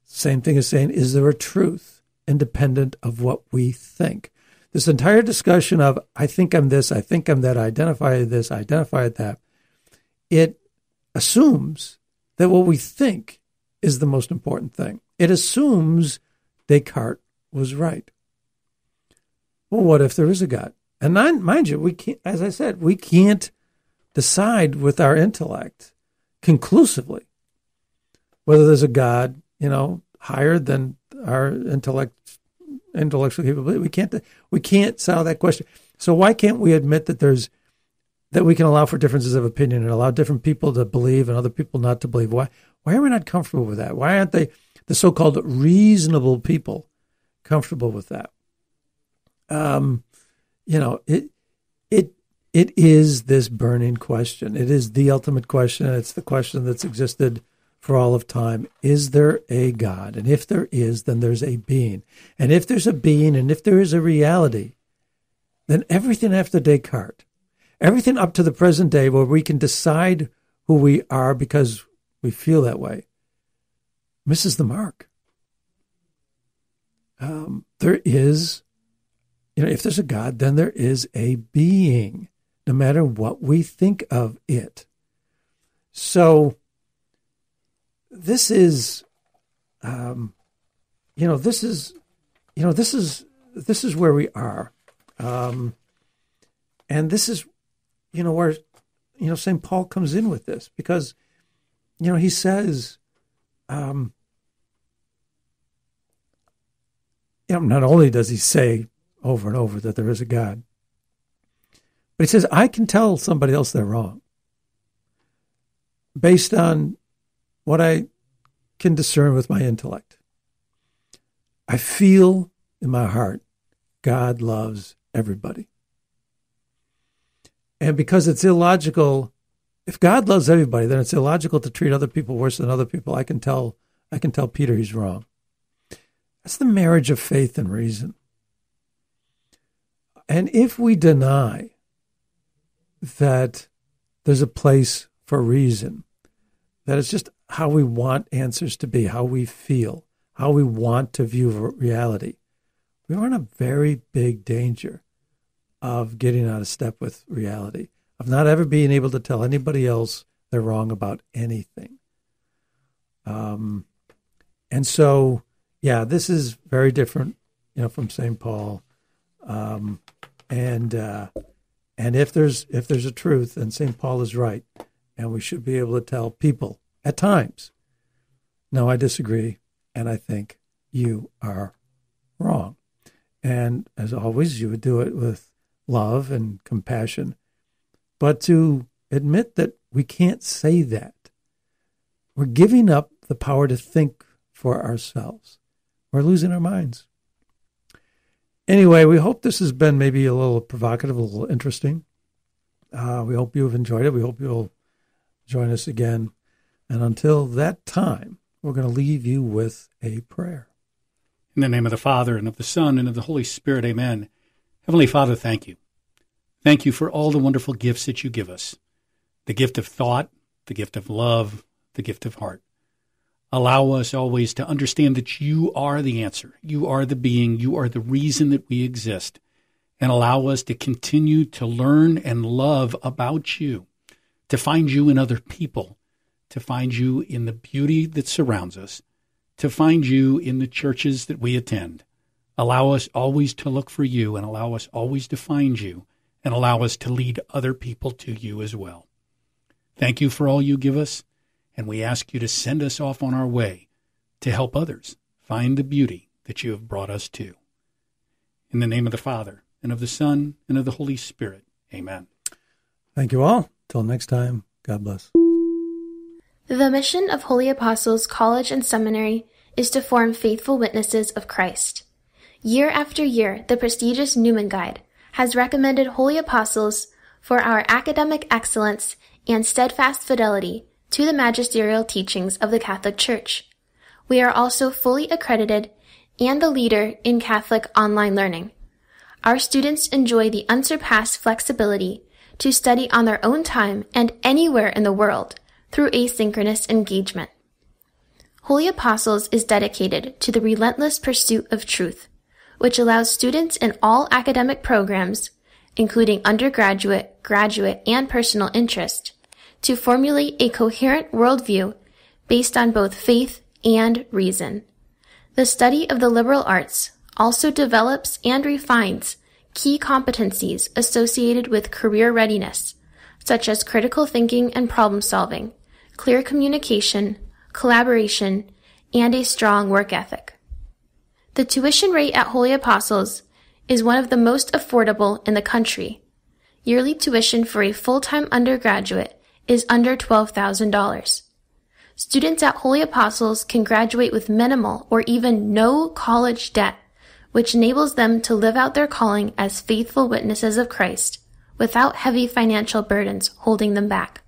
Same thing as saying, is there a truth independent of what we think? This entire discussion of, I think I'm this, I think I'm that, I identify this, I identify that, it assumes that what we think is the most important thing. It assumes Descartes was right. Well, what if there is a God? And mind you, we can't, as I said, we can't decide with our intellect conclusively whether there's a God, higher than our intellectual capability. We can't solve that question. So why can't we admit that we can allow for differences of opinion and allow different people to believe and other people not to believe? Why are we not comfortable with that? Why aren't the so-called reasonable people comfortable with that? It is this burning question. It is the ultimate question. It's the question that's existed for all of time. Is there a God? And if there is, then there's a being. And if there's a being, and if there is a reality, then everything after Descartes, everything up to the present day where we can decide who we are because we feel that way, misses the mark. There is, if there's a God, then there is a being, no matter what we think of it. So this is, this is where we are, and this is, where, St. Paul comes in with this, because, he says, not only does he say over and over that there is a God, but he says, I can tell somebody else they're wrong. based on what I can discern with my intellect. I feel in my heart God loves everybody. And because it's illogical, if God loves everybody, then it's illogical to treat other people worse than other people. I can tell Peter he's wrong. That's the marriage of faith and reason. And if we deny that there's a place for reason, that it's just how we want answers to be, how we feel, how we want to view reality, we are in a very big danger of getting out of step with reality, of not ever being able to tell anybody else they're wrong about anything. And so, yeah, this is very different, from St. Paul. And if there's a truth, then St. Paul is right, and we should be able to tell people at times, no, I disagree, and I think you are wrong. And as always, you would do it with love and compassion, but to admit that we can't say that. We're giving up the power to think for ourselves. We're losing our minds. Anyway, we hope this has been maybe a little provocative, a little interesting. We hope you have enjoyed it. We hope you'll join us again. And until that time, we're going to leave you with a prayer. In the name of the Father, and of the Son, and of the Holy Spirit, amen. Heavenly Father, thank you. Thank you for all the wonderful gifts that you give us. The gift of thought, the gift of love, the gift of heart. Allow us always to understand that you are the answer. You are the being. You are the reason that we exist. And allow us to continue to learn and love about you, to find you in other people, to find you in the beauty that surrounds us, to find you in the churches that we attend. Allow us always to look for you, and allow us always to find you, and allow us to lead other people to you as well. Thank you for all you give us, and we ask you to send us off on our way to help others find the beauty that you have brought us to. In the name of the Father, and of the Son, and of the Holy Spirit. Amen. Thank you all. Till next time, God bless. The mission of Holy Apostles College and Seminary is to form faithful witnesses of Christ. Year after year, the prestigious Newman Guide has recommended Holy Apostles for our academic excellence and steadfast fidelity to the magisterial teachings of the Catholic Church. We are also fully accredited and the leader in Catholic online learning. Our students enjoy the unsurpassed flexibility to study on their own time and anywhere in the world through asynchronous engagement. Holy Apostles is dedicated to the relentless pursuit of truth, which allows students in all academic programs, including undergraduate, graduate, and personal interest, to formulate a coherent worldview based on both faith and reason. The study of the liberal arts also develops and refines key competencies associated with career readiness, such as critical thinking and problem solving, clear communication, collaboration, and a strong work ethic. The tuition rate at Holy Apostles is one of the most affordable in the country. Yearly tuition for a full-time undergraduate is under $12,000. Students at Holy Apostles can graduate with minimal or even no college debt, which enables them to live out their calling as faithful witnesses of Christ without heavy financial burdens holding them back.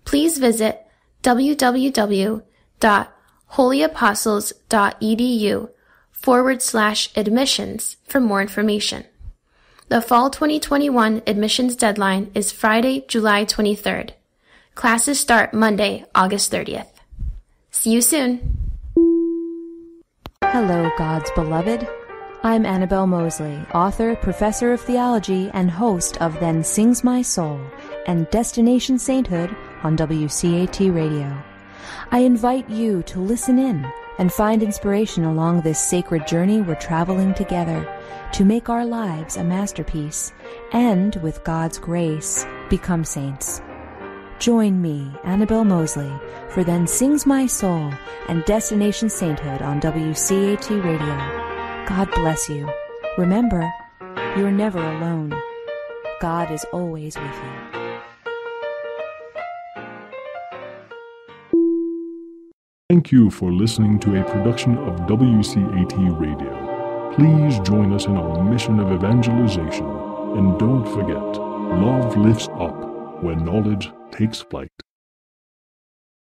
Please visit www.holyapostles.edu/admissions for more information. The fall 2021 admissions deadline is Friday, July 23rd. Classes start Monday, August 30th. See you soon. Hello, God's beloved. I'm Annabelle Mosley, author, professor of theology, and host of Then Sings My Soul and Destination Sainthood on WCAT Radio. I invite you to listen in and find inspiration along this sacred journey we're traveling together to make our lives a masterpiece and, with God's grace, become saints. Join me, Annabelle Mosley, for Then Sings My Soul and Destination Sainthood on WCAT Radio. God bless you. Remember, you're never alone. God is always with you. Thank you for listening to a production of WCAT Radio. Please join us in our mission of evangelization. And don't forget, love lifts up when knowledge takes flight.